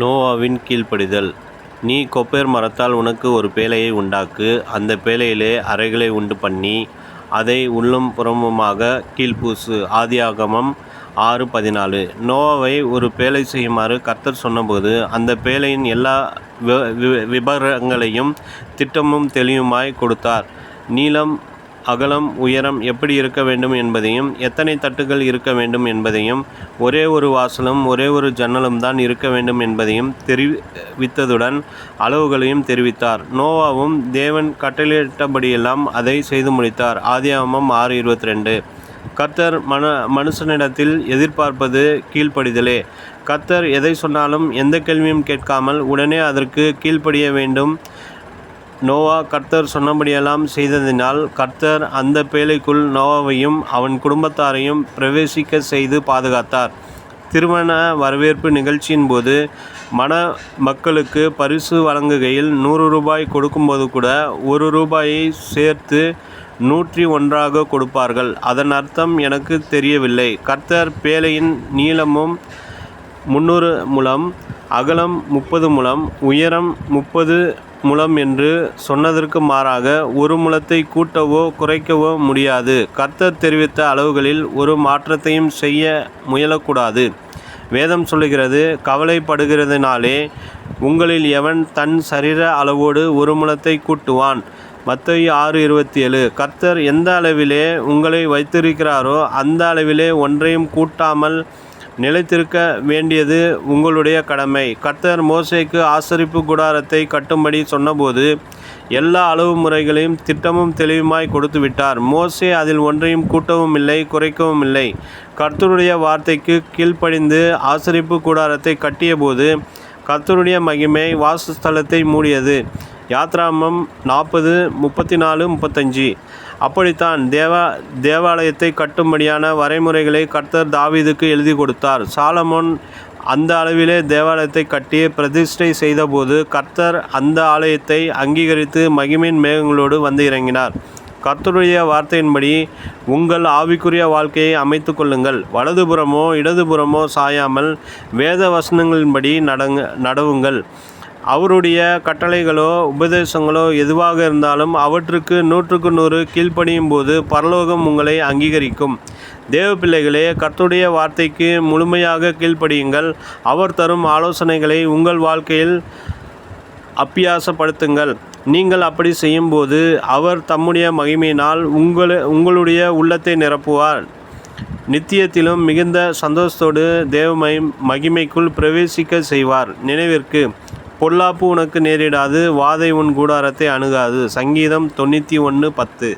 நோவாவின் கீழ்ப்படிதல். நீ கொப்பேர் மரத்தால் உனக்கு ஒரு பேழையை உண்டாக்கு. அந்த பேழையிலே அறைகளை உண்டு பண்ணி அதை உள்ளும் புறமுமாக கீழ்ப்பூசு. ஆதியாகமம் 6:14. நோவாவை ஒரு பேழை செய்யுமாறு கர்த்தர் சொன்னபோது அந்த பேழையின் எல்லா விபரங்களையும் திட்டமும் தெளிவுமாய் கொடுத்தார். நீளம், அகலம், உயரம் எப்படி இருக்க வேண்டும் என்பதையும், எத்தனை தட்டுகள் இருக்க வேண்டும் என்பதையும், ஒரே ஒரு வாசலும் ஒரே ஒரு ஜன்னலும் தான் இருக்க வேண்டும் என்பதையும் தெரிவித்ததுடன் அளவுகளையும் தெரிவித்தார். நோவாவும் தேவன் கட்டளையிட்டபடியெல்லாம் அதை செய்து முடித்தார். ஆதியாகமம் 6:22. கர்த்தர் மனுஷனிடத்தில் எதிர்பார்ப்பது கீழ்ப்படிதலே. கர்த்தர் எதை சொன்னாலும் எந்த கேள்வியும் கேட்காமல் உடனே அதற்கு கீழ்ப்படிய வேண்டும். நோவா கர்த்தர் சொன்னபடியெல்லாம் செய்ததினால் கர்த்தர் அந்த பேழைக்குள் நோவாவையும் அவன் குடும்பத்தாரையும் பிரவேசிக்க செய்து பாதுகாத்தார். திருமண வரவேற்பு நிகழ்ச்சியின் போது மக்களுக்கு பரிசு வழங்குகையில் 100 ரூபாய் கொடுக்கும்போது கூட 1 ரூபாயை சேர்த்து 101 கொடுப்பார்கள். அதன் அர்த்தம் எனக்கு தெரியவில்லை. கர்த்தர் பேழையின் நீளமும் 300 முழம், அகலம் 30 முழம், உயரம் 30 முழம் என்று சொன்னதற்கு மாறாக 1 முழத்தை கூட்டவோ குறைக்கவோ முடியாது. கர்த்தர் தெரிவித்த அளவுகளில் ஒரு மாற்றத்தையும் செய்ய முயலக்கூடாது. வேதம் சொல்லுகிறது, கவலைப்படுகிறதினாலே உங்களில் எவன் தன் சரீர அளவோடு 1 முழத்தை கூட்டுவான். மத்தேயு 6:27. கர்த்தர் எந்த அளவிலே உங்களை வைத்திருக்கிறாரோ அந்த அளவிலே ஒன்றையும் கூட்டாமல் நிலைத்திருக்க வேண்டியது உங்களுடைய கடமை. கர்த்தர் மோசேக்கு ஆசரிப்பு கூடாரத்தை கட்டும்படி சொன்னபோது எல்லா அளவு முறைகளையும் திட்டமும் தெளிவுமாய் கொடுத்து விட்டார். மோசே அதில் ஒன்றையும் கூட்டவும் இல்லை, குறைக்கவும் இல்லை. கர்த்தருடைய வார்த்தைக்கு கீழ்ப்படிந்து ஆசரிப்பு கூடாரத்தை கட்டியபோது கர்த்தருடைய மகிமை வாசஸ்தலத்தை மூடியது. யாத்ராகமம் 40:34-35. அப்படித்தான் தேவாலயத்தை கட்டும்படியான வரைமுறைகளை கர்த்தர் தாவீதுக்கு எழுதி கொடுத்தார். சாலமோன் அந்த அளவிலே தேவாலயத்தை கட்டி பிரதிஷ்டை செய்தபோது கர்த்தர் அந்த ஆலயத்தை அங்கீகரித்து மகிமையின் மேகங்களோடு வந்து இறங்கினார். கர்த்தருடைய வார்த்தையின்படி உங்கள் ஆவிக்குரிய வாழ்க்கையை அமைத்து கொள்ளுங்கள். வலதுபுறமோ இடதுபுறமோ சாயாமல் வேத வசனங்களின்படி நடவுங்கள். அவருடைய கட்டளைகளோ உபதேசங்களோ எதுவாக இருந்தாலும் அவற்றுக்கு 100க்கு 100 கீழ்ப்படியும் போது பரலோகம் உங்களை அங்கீகரிக்கும். தேவ பிள்ளைகளே, கர்த்தருடைய வார்த்தைக்கு முழுமையாக கீழ்ப்படியுங்கள். அவர் தரும் ஆலோசனைகளை உங்கள் வாழ்க்கையில் அப்பியாசப்படுத்துங்கள். நீங்கள் அப்படி செய்யும்போது அவர் தம்முடைய மகிமையினால் உங்களுடைய உள்ளத்தை நிரப்புவார். நித்தியத்திலும் மிகுந்த சந்தோஷத்தோடு தேவ மகிமைக்குள் பிரவேசிக்க செய்வார். நினைவிற்கு, பொல்லாப்பு உனக்கு நேரிடாது, வாதை உன் கூடாரத்தை அணுகாது. சங்கீதம் 91:10.